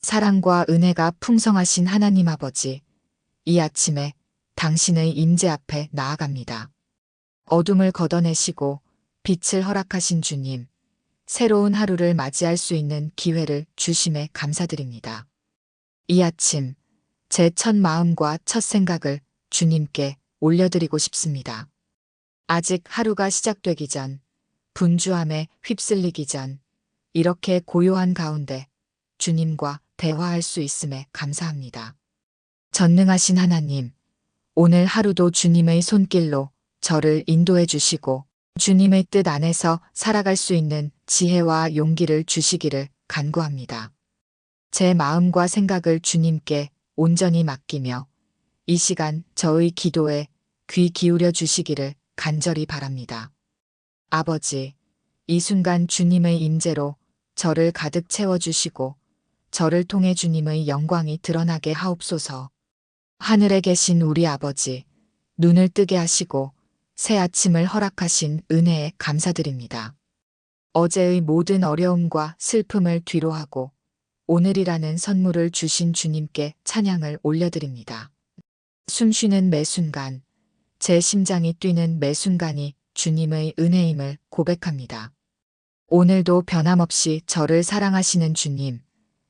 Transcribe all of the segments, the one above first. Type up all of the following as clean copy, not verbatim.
사랑과 은혜가 풍성하신 하나님 아버지, 이 아침에 당신의 임재 앞에 나아갑니다. 어둠을 걷어내시고 빛을 허락하신 주님, 새로운 하루를 맞이할 수 있는 기회를 주심에 감사드립니다. 이 아침, 제 첫 마음과 첫 생각을 주님께 올려드리고 싶습니다. 아직 하루가 시작되기 전, 분주함에 휩쓸리기 전, 이렇게 고요한 가운데 주님과 대화할 수 있음에 감사합니다. 전능하신 하나님, 오늘 하루도 주님의 손길로 저를 인도해 주시고 주님의 뜻 안에서 살아갈 수 있는 지혜와 용기를 주시기를 간구합니다. 제 마음과 생각을 주님께 온전히 맡기며 이 시간 저의 기도에 귀 기울여 주시기를 간절히 바랍니다. 아버지, 이 순간 주님의 임재로 저를 가득 채워주시고 저를 통해 주님의 영광이 드러나게 하옵소서. 하늘에 계신 우리 아버지, 눈을 뜨게 하시고 새 아침을 허락하신 은혜에 감사드립니다. 어제의 모든 어려움과 슬픔을 뒤로하고 오늘이라는 선물을 주신 주님께 찬양을 올려드립니다. 숨쉬는 매 순간, 제 심장이 뛰는 매 순간이 주님의 은혜임을 고백합니다. 오늘도 변함없이 저를 사랑하시는 주님,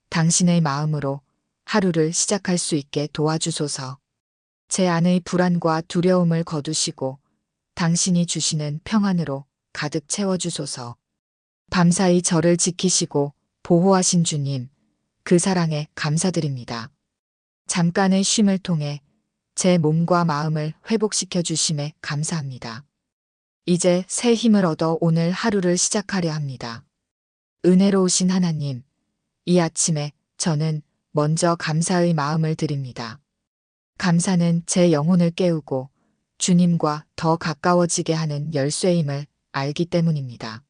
당신의 마음으로 하루를 시작할 수 있게 도와주소서. 제 안의 불안과 두려움을 거두시고 당신이 주시는 평안으로 가득 채워주소서. 밤사이 저를 지키시고 보호하신 주님, 그 사랑에 감사드립니다. 잠깐의 쉼을 통해 제 몸과 마음을 회복시켜 주심에 감사합니다. 이제 새 힘을 얻어 오늘 하루를 시작하려 합니다. 은혜로우신 하나님, 이 아침에 저는 먼저 감사의 마음을 드립니다. 감사는 제 영혼을 깨우고 주님과 더 가까워지게 하는 열쇠임을 알기 때문입니다.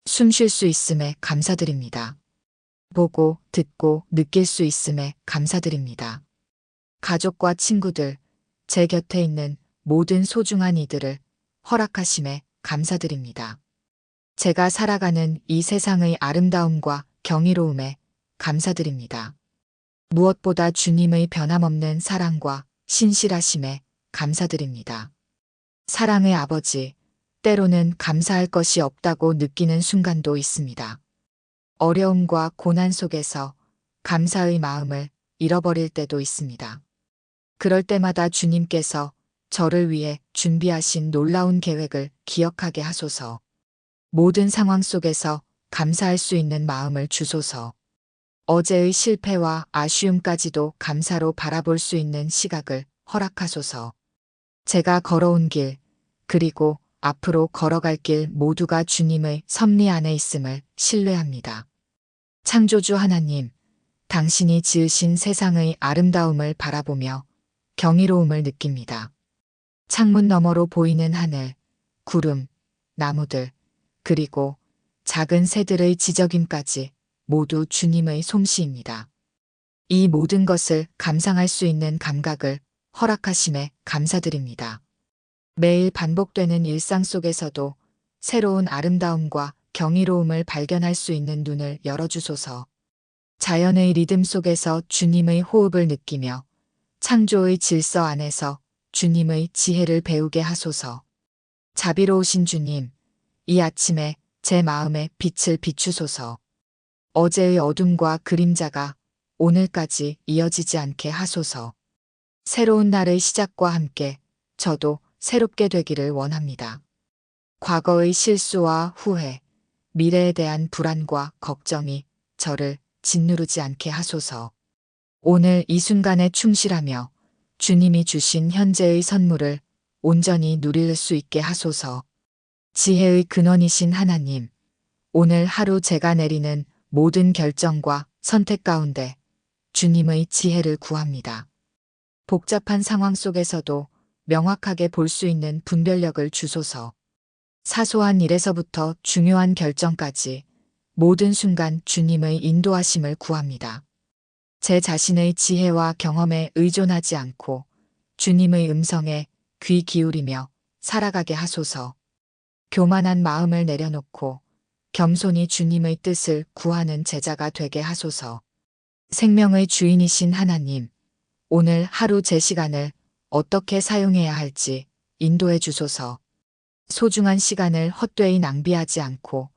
숨 쉴 수 있음에 감사드립니다. 보고, 듣고, 느낄 수 있음에 감사드립니다. 가족과 친구들, 제 곁에 있는 모든 소중한 이들을 허락하심에 감사드립니다. 제가 살아가는 이 세상의 아름다움과 경이로움에 감사드립니다. 무엇보다 주님의 변함없는 사랑과 신실하심에 감사드립니다. 사랑의 아버지, 때로는 감사할 것이 없다고 느끼는 순간도 있습니다. 어려움과 고난 속에서 감사의 마음을 잃어버릴 때도 있습니다. 그럴 때마다 주님께서 저를 위해 준비하신 놀라운 계획을 기억하게 하소서. 모든 상황 속에서 감사할 수 있는 마음을 주소서. 어제의 실패와 아쉬움까지도 감사로 바라볼 수 있는 시각을 허락하소서. 제가 걸어온 길, 그리고 앞으로 걸어갈 길 모두가 주님의 섭리 안에 있음을 신뢰합니다. 창조주 하나님, 당신이 지으신 세상의 아름다움을 바라보며 경이로움을 느낍니다. 창문 너머로 보이는 하늘, 구름, 나무들, 그리고 작은 새들의 지저귐까지 모두 주님의 솜씨입니다. 이 모든 것을 감상할 수 있는 감각을 허락하심에 감사드립니다. 매일 반복되는 일상 속에서도 새로운 아름다움과 경이로움을 발견할 수 있는 눈을 열어주소서. 자연의 리듬 속에서 주님의 호흡을 느끼며 창조의 질서 안에서 주님의 지혜를 배우게 하소서. 자비로우신 주님, 이 아침에 제 마음에 빛을 비추소서. 어제의 어둠과 그림자가 오늘까지 이어지지 않게 하소서. 새로운 날의 시작과 함께 저도 새롭게 되기를 원합니다. 과거의 실수와 후회, 미래에 대한 불안과 걱정이 저를 짓누르지 않게 하소서. 오늘 이 순간에 충실하며 주님이 주신 현재의 선물을 온전히 누릴 수 있게 하소서. 지혜의 근원이신 하나님, 오늘 하루 제가 내리는 모든 결정과 선택 가운데 주님의 지혜를 구합니다. 복잡한 상황 속에서도 명확하게 볼 수 있는 분별력을 주소서. 사소한 일에서부터 중요한 결정까지 모든 순간 주님의 인도하심을 구합니다. 제 자신의 지혜와 경험에 의존하지 않고 주님의 음성에 귀 기울이며 살아가게 하소서. 교만한 마음을 내려놓고 겸손히 주님의 뜻을 구하는 제자가 되게 하소서. 생명의 주인이신 하나님, 오늘 하루 제 시간을 어떻게 사용해야 할지 인도해 주소서. 소중한 시간을 헛되이 낭비하지 않고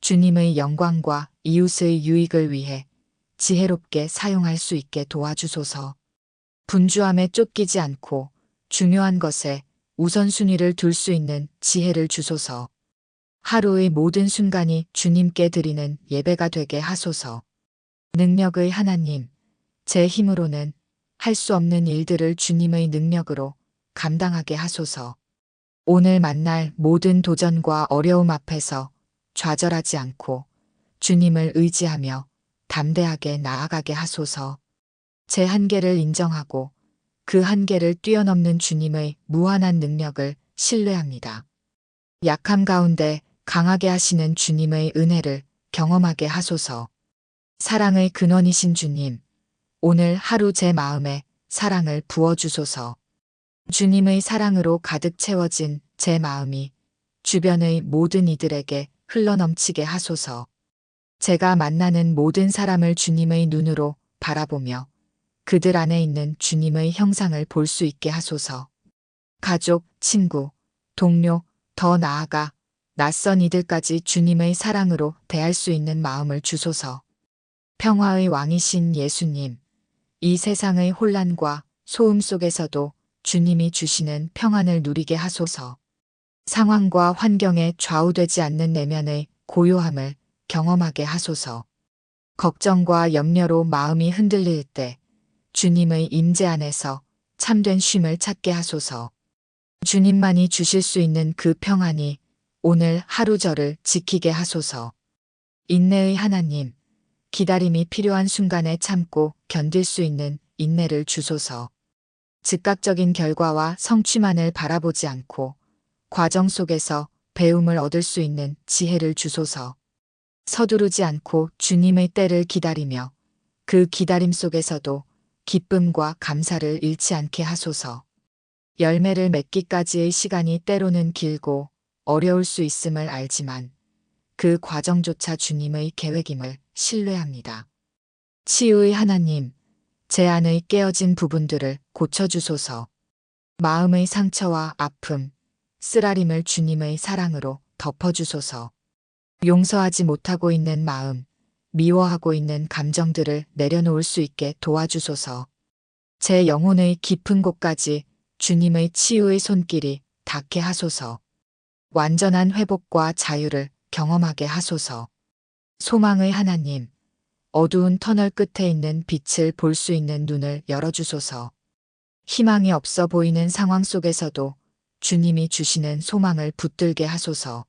주님의 영광과 이웃의 유익을 위해 지혜롭게 사용할 수 있게 도와주소서. 분주함에 쫓기지 않고 중요한 것에 우선순위를 둘 수 있는 지혜를 주소서. 하루의 모든 순간이 주님께 드리는 예배가 되게 하소서. 능력의 하나님, 제 힘으로는 할 수 없는 일들을 주님의 능력으로 감당하게 하소서. 오늘 만날 모든 도전과 어려움 앞에서 좌절하지 않고 주님을 의지하며 담대하게 나아가게 하소서. 제 한계를 인정하고 그 한계를 뛰어넘는 주님의 무한한 능력을 신뢰합니다. 약함 가운데 강하게 하시는 주님의 은혜를 경험하게 하소서. 사랑의 근원이신 주님, 오늘 하루 제 마음에 사랑을 부어주소서. 주님의 사랑으로 가득 채워진 제 마음이 주변의 모든 이들에게 흘러넘치게 하소서. 제가 만나는 모든 사람을 주님의 눈으로 바라보며 그들 안에 있는 주님의 형상을 볼 수 있게 하소서. 가족, 친구, 동료, 더 나아가 낯선 이들까지 주님의 사랑으로 대할 수 있는 마음을 주소서. 평화의 왕이신 예수님, 이 세상의 혼란과 소음 속에서도 주님이 주시는 평안을 누리게 하소서. 상황과 환경에 좌우되지 않는 내면의 고요함을 경험하게 하소서. 걱정과 염려로 마음이 흔들릴 때 주님의 임재 안에서 참된 쉼을 찾게 하소서. 주님만이 주실 수 있는 그 평안이 오늘 하루 저를 지키게 하소서. 인내의 하나님, 기다림이 필요한 순간에 참고 견딜 수 있는 인내를 주소서. 즉각적인 결과와 성취만을 바라보지 않고 과정 속에서 배움을 얻을 수 있는 지혜를 주소서. 서두르지 않고 주님의 때를 기다리며 그 기다림 속에서도 기쁨과 감사를 잃지 않게 하소서. 열매를 맺기까지의 시간이 때로는 길고 어려울 수 있음을 알지만 그 과정조차 주님의 계획임을 신뢰합니다. 치유의 하나님, 제 안의 깨어진 부분들을 고쳐주소서. 마음의 상처와 아픔, 쓰라림을 주님의 사랑으로 덮어주소서. 용서하지 못하고 있는 마음, 미워하고 있는 감정들을 내려놓을 수 있게 도와주소서. 제 영혼의 깊은 곳까지 주님의 치유의 손길이 닿게 하소서. 완전한 회복과 자유를 경험하게 하소서. 소망의 하나님, 어두운 터널 끝에 있는 빛을 볼 수 있는 눈을 열어주소서. 희망이 없어 보이는 상황 속에서도 주님이 주시는 소망을 붙들게 하소서.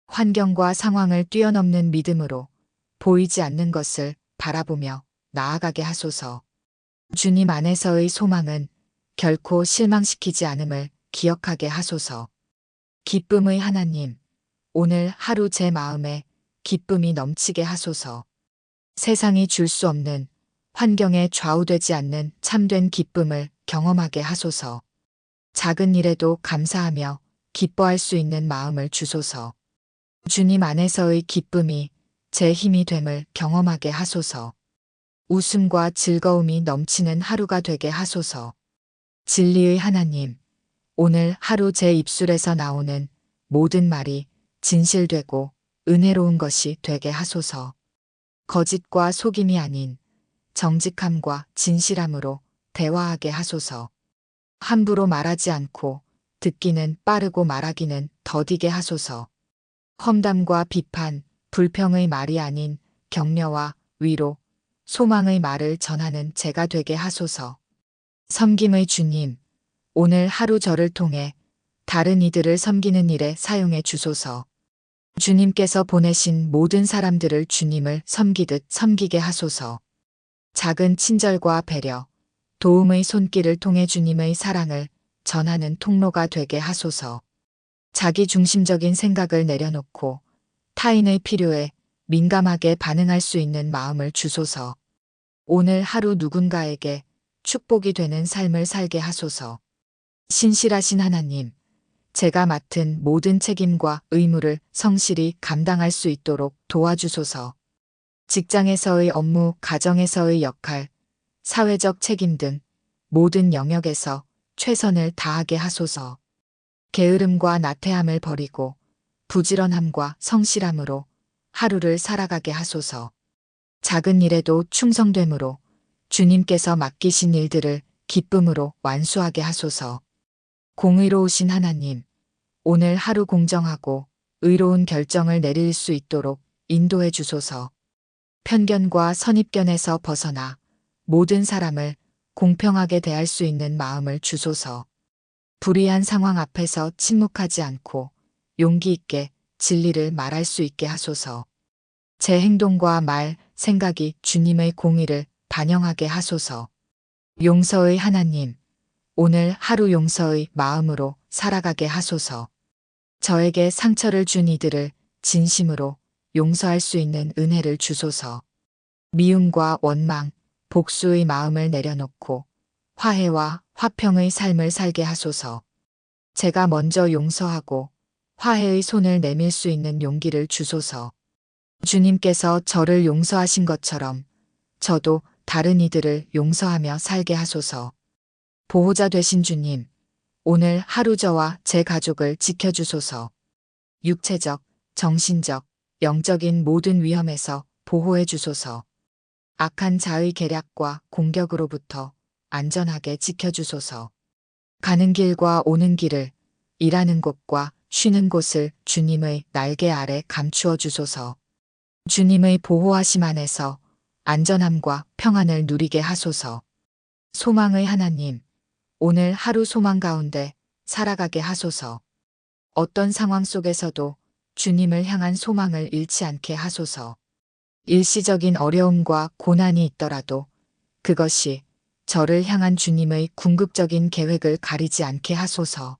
환경과 상황을 뛰어넘는 믿음으로 보이지 않는 것을 바라보며 나아가게 하소서. 주님 안에서의 소망은 결코 실망시키지 않음을 기억하게 하소서. 기쁨의 하나님, 오늘 하루 제 마음에 기쁨이 넘치게 하소서. 세상이 줄 수 없는, 환경에 좌우되지 않는 참된 기쁨을 경험하게 하소서. 작은 일에도 감사하며 기뻐할 수 있는 마음을 주소서. 주님 안에서의 기쁨이 제 힘이 됨을 경험하게 하소서. 웃음과 즐거움이 넘치는 하루가 되게 하소서. 진리의 하나님, 오늘 하루 제 입술에서 나오는 모든 말이 진실되고 은혜로운 것이 되게 하소서. 거짓과 속임이 아닌 정직함과 진실함으로 대화하게 하소서. 함부로 말하지 않고 듣기는 빠르고 말하기는 더디게 하소서. 험담과 비판, 불평의 말이 아닌 격려와 위로, 소망의 말을 전하는 제가 되게 하소서. 섬김의 주님, 오늘 하루 저를 통해 다른 이들을 섬기는 일에 사용해 주소서. 주님께서 보내신 모든 사람들을 주님을 섬기듯 섬기게 하소서. 작은 친절과 배려, 도움의 손길을 통해 주님의 사랑을 전하는 통로가 되게 하소서. 자기 중심적인 생각을 내려놓고 타인의 필요에 민감하게 반응할 수 있는 마음을 주소서. 오늘 하루 누군가에게 축복이 되는 삶을 살게 하소서. 신실하신 하나님, 제가 맡은 모든 책임과 의무를 성실히 감당할 수 있도록 도와주소서. 직장에서의 업무, 가정에서의 역할, 사회적 책임 등 모든 영역에서 최선을 다하게 하소서. 게으름과 나태함을 버리고 부지런함과 성실함으로 하루를 살아가게 하소서. 작은 일에도 충성됨으로 주님께서 맡기신 일들을 기쁨으로 완수하게 하소서. 공의로우신 하나님, 오늘 하루 공정하고 의로운 결정을 내릴 수 있도록 인도해 주소서. 편견과 선입견에서 벗어나 모든 사람을 공평하게 대할 수 있는 마음을 주소서. 불의한 상황 앞에서 침묵하지 않고 용기 있게 진리를 말할 수 있게 하소서. 제 행동과 말, 생각이 주님의 공의를 반영하게 하소서. 용서의 하나님, 오늘 하루 용서의 마음으로 살아가게 하소서. 저에게 상처를 준 이들을 진심으로 용서할 수 있는 은혜를 주소서. 미움과 원망, 복수의 마음을 내려놓고 화해와 화평의 삶을 살게 하소서. 제가 먼저 용서하고 화해의 손을 내밀 수 있는 용기를 주소서. 주님께서 저를 용서하신 것처럼 저도 다른 이들을 용서하며 살게 하소서. 보호자 되신 주님, 오늘 하루 저와 제 가족을 지켜주소서. 육체적, 정신적, 영적인 모든 위험에서 보호해 주소서. 악한 자의 계략과 공격으로부터 안전하게 지켜주소서. 가는 길과 오는 길을, 일하는 곳과 쉬는 곳을 주님의 날개 아래 감추어 주소서. 주님의 보호하심 안에서 안전함과 평안을 누리게 하소서. 소망의 하나님, 오늘 하루 소망 가운데 살아가게 하소서. 어떤 상황 속에서도 주님을 향한 소망을 잃지 않게 하소서. 일시적인 어려움과 고난이 있더라도 그것이 저를 향한 주님의 궁극적인 계획을 가리지 않게 하소서.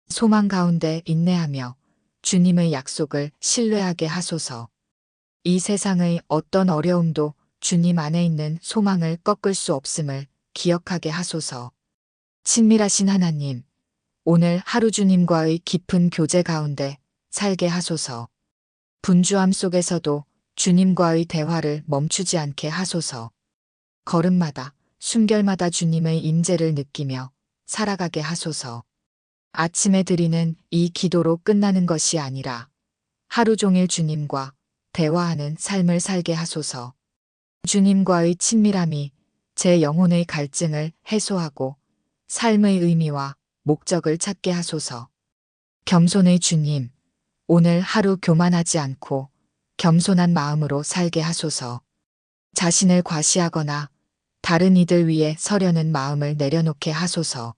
소망 가운데 인내하며 주님의 약속을 신뢰하게 하소서. 이 세상의 어떤 어려움도 주님 안에 있는 소망을 꺾을 수 없음을 기억하게 하소서. 친밀하신 하나님, 오늘 하루 주님과의 깊은 교제 가운데 살게 하소서. 분주함 속에서도 주님과의 대화를 멈추지 않게 하소서. 걸음마다, 숨결마다 주님의 임재를 느끼며 살아가게 하소서. 아침에 드리는 이 기도로 끝나는 것이 아니라 하루 종일 주님과 대화하는 삶을 살게 하소서. 주님과의 친밀함이 제 영혼의 갈증을 해소하고 삶의 의미와 목적을 찾게 하소서. 겸손의 주님, 오늘 하루 교만하지 않고 겸손한 마음으로 살게 하소서. 자신을 과시하거나 다른 이들 위해 서려는 마음을 내려놓게 하소서.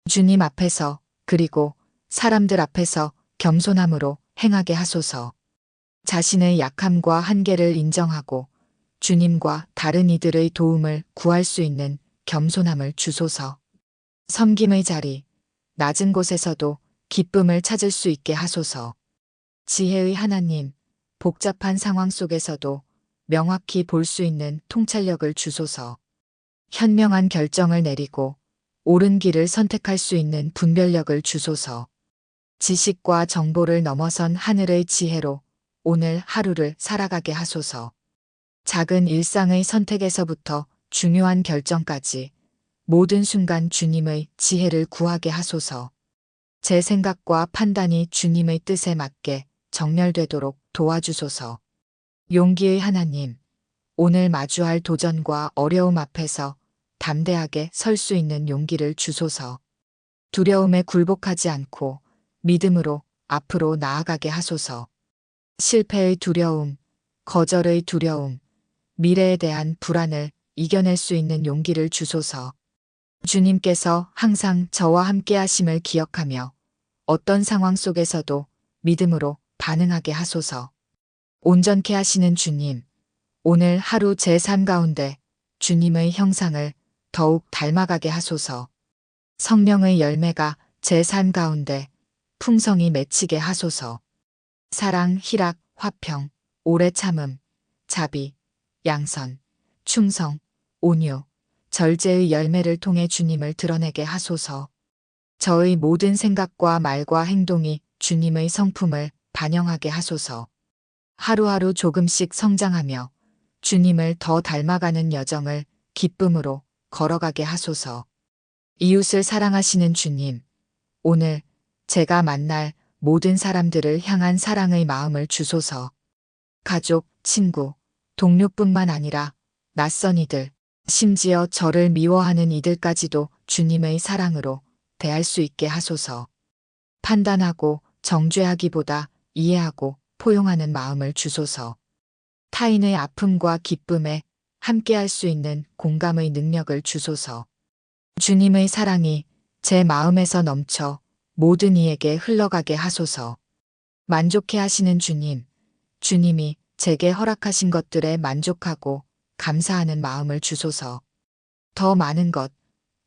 주님 앞에서 그리고 사람들 앞에서 겸손함으로 행하게 하소서. 자신의 약함과 한계를 인정하고 주님과 다른 이들의 도움을 구할 수 있는 겸손함을 주소서. 섬김의 자리, 낮은 곳에서도 기쁨을 찾을 수 있게 하소서. 지혜의 하나님, 복잡한 상황 속에서도 명확히 볼 수 있는 통찰력을 주소서. 현명한 결정을 내리고 옳은 길을 선택할 수 있는 분별력을 주소서. 지식과 정보를 넘어선 하늘의 지혜로 오늘 하루를 살아가게 하소서. 작은 일상의 선택에서부터 중요한 결정까지 모든 순간 주님의 지혜를 구하게 하소서. 제 생각과 판단이 주님의 뜻에 맞게 정렬되도록 도와주소서. 용기의 하나님, 오늘 마주할 도전과 어려움 앞에서 담대하게 설 수 있는 용기를 주소서. 두려움에 굴복하지 않고 믿음으로 앞으로 나아가게 하소서. 실패의 두려움, 거절의 두려움, 미래에 대한 불안을 이겨낼 수 있는 용기를 주소서. 주님께서 항상 저와 함께 하심을 기억하며 어떤 상황 속에서도 믿음으로 반응하게 하소서. 온전케 하시는 주님, 오늘 하루 제 삶 가운데 주님의 형상을 더욱 닮아가게 하소서. 성령의 열매가 제 삶 가운데 풍성히 맺히게 하소서. 사랑, 희락, 화평, 오래 참음, 자비, 양선, 충성, 온유, 절제의 열매를 통해 주님을 드러내게 하소서. 저의 모든 생각과 말과 행동이 주님의 성품을 반영하게 하소서. 하루하루 조금씩 성장하며 주님을 더 닮아가는 여정을 기쁨으로 걸어가게 하소서. 이웃을 사랑하시는 주님, 오늘 제가 만날 모든 사람들을 향한 사랑의 마음을 주소서. 가족, 친구, 동료뿐만 아니라 낯선 이들, 심지어 저를 미워하는 이들까지도 주님의 사랑으로 대할 수 있게 하소서. 판단하고 정죄하기보다 이해하고 포용하는 마음을 주소서. 타인의 아픔과 기쁨에 함께할 수 있는 공감의 능력을 주소서. 주님의 사랑이 제 마음에서 넘쳐 모든 이에게 흘러가게 하소서. 만족해 하시는 주님, 주님이 제게 허락하신 것들에 만족하고 감사하는 마음을 주소서. 더 많은 것,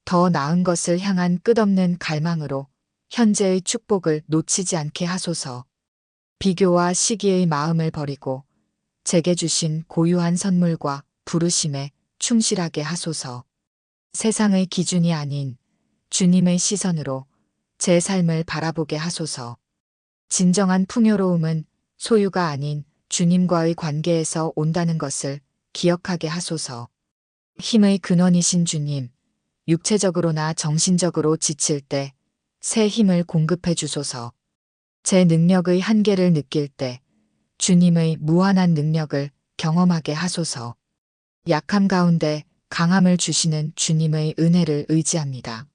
더 나은 것을 향한 끝없는 갈망으로 현재의 축복을 놓치지 않게 하소서. 비교와 시기의 마음을 버리고 제게 주신 고유한 선물과 부르심에 충실하게 하소서. 세상의 기준이 아닌 주님의 시선으로 제 삶을 바라보게 하소서. 진정한 풍요로움은 소유가 아닌 주님과의 관계에서 온다는 것을 기억하게 하소서. 힘의 근원이신 주님, 육체적으로나 정신적으로 지칠 때 새 힘을 공급해 주소서. 제 능력의 한계를 느낄 때 주님의 무한한 능력을 경험하게 하소서. 약함 가운데 강함을 주시는 주님의 은혜를 의지합니다.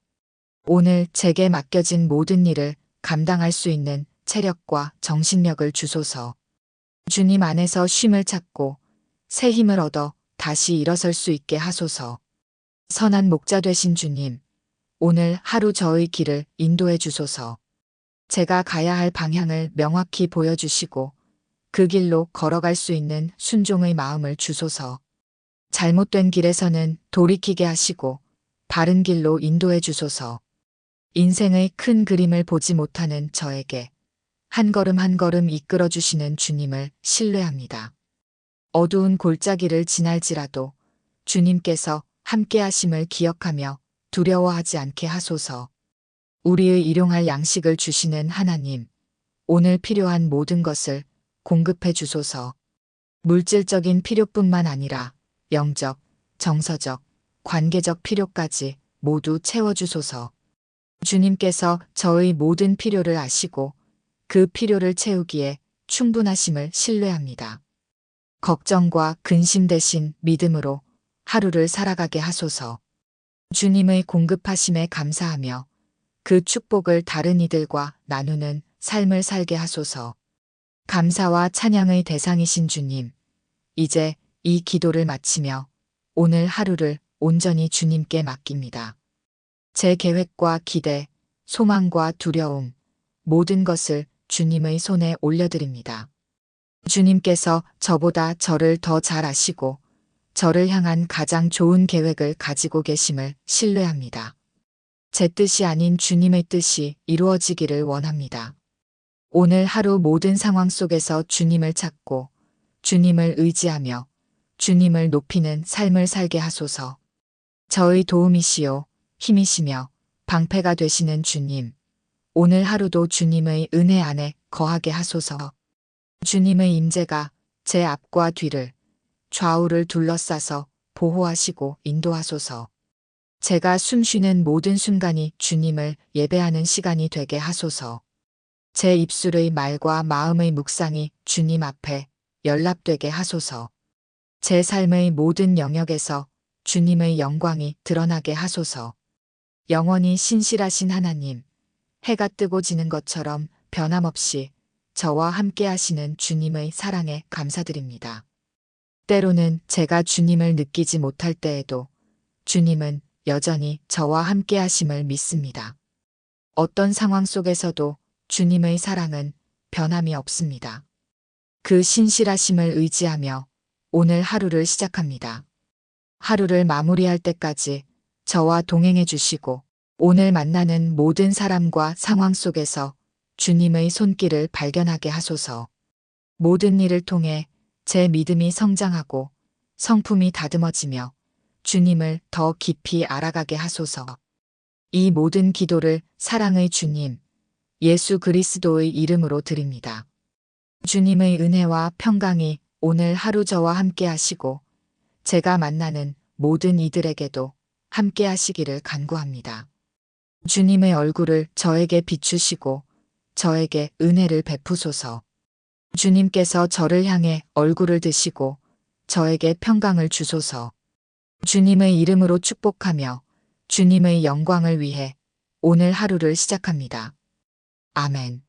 오늘 제게 맡겨진 모든 일을 감당할 수 있는 체력과 정신력을 주소서. 주님 안에서 쉼을 찾고 새 힘을 얻어 다시 일어설 수 있게 하소서. 선한 목자 되신 주님, 오늘 하루 저의 길을 인도해 주소서. 제가 가야 할 방향을 명확히 보여주시고 그 길로 걸어갈 수 있는 순종의 마음을 주소서. 잘못된 길에서는 돌이키게 하시고 바른 길로 인도해 주소서. 인생의 큰 그림을 보지 못하는 저에게 한 걸음 한 걸음 이끌어 주시는 주님을 신뢰합니다. 어두운 골짜기를 지날지라도 주님께서 함께 하심을 기억하며 두려워하지 않게 하소서. 우리의 일용할 양식을 주시는 하나님, 오늘 필요한 모든 것을 공급해 주소서. 물질적인 필요뿐만 아니라 영적, 정서적, 관계적 필요까지 모두 채워주소서. 주님께서 저의 모든 필요를 아시고 그 필요를 채우기에 충분하심을 신뢰합니다. 걱정과 근심 대신 믿음으로 하루를 살아가게 하소서. 주님의 공급하심에 감사하며 그 축복을 다른 이들과 나누는 삶을 살게 하소서. 감사와 찬양의 대상이신 주님, 이제 이 기도를 마치며 오늘 하루를 온전히 주님께 맡깁니다. 제 계획과 기대, 소망과 두려움, 모든 것을 주님의 손에 올려드립니다. 주님께서 저보다 저를 더 잘 아시고 저를 향한 가장 좋은 계획을 가지고 계심을 신뢰합니다. 제 뜻이 아닌 주님의 뜻이 이루어지기를 원합니다. 오늘 하루 모든 상황 속에서 주님을 찾고 주님을 의지하며 주님을 높이는 삶을 살게 하소서. 저의 도움이시요 힘이시며 방패가 되시는 주님, 오늘 하루도 주님의 은혜 안에 거하게 하소서. 주님의 임재가 제 앞과 뒤를 좌우를 둘러싸서 보호하시고 인도하소서. 제가 숨쉬는 모든 순간이 주님을 예배하는 시간이 되게 하소서. 제 입술의 말과 마음의 묵상이 주님 앞에 연락되게 하소서. 제 삶의 모든 영역에서 주님의 영광이 드러나게 하소서. 영원히 신실하신 하나님, 해가 뜨고 지는 것처럼 변함없이 저와 함께 하시는 주님의 사랑에 감사드립니다. 때로는 제가 주님을 느끼지 못할 때에도 주님은 여전히 저와 함께 하심을 믿습니다. 어떤 상황 속에서도 주님의 사랑은 변함이 없습니다. 그 신실하심을 의지하며 오늘 하루를 시작합니다. 하루를 마무리할 때까지 저와 동행해 주시고 오늘 만나는 모든 사람과 상황 속에서 주님의 손길을 발견하게 하소서. 모든 일을 통해 제 믿음이 성장하고 성품이 다듬어지며 주님을 더 깊이 알아가게 하소서. 이 모든 기도를 사랑의 주님, 예수 그리스도의 이름으로 드립니다. 주님의 은혜와 평강이 오늘 하루 저와 함께 하시고 제가 만나는 모든 이들에게도 함께 하시기를 간구합니다. 주님의 얼굴을 저에게 비추시고 저에게 은혜를 베푸소서. 주님께서 저를 향해 얼굴을 드시고 저에게 평강을 주소서. 주님의 이름으로 축복하며 주님의 영광을 위해 오늘 하루를 시작합니다. 아멘.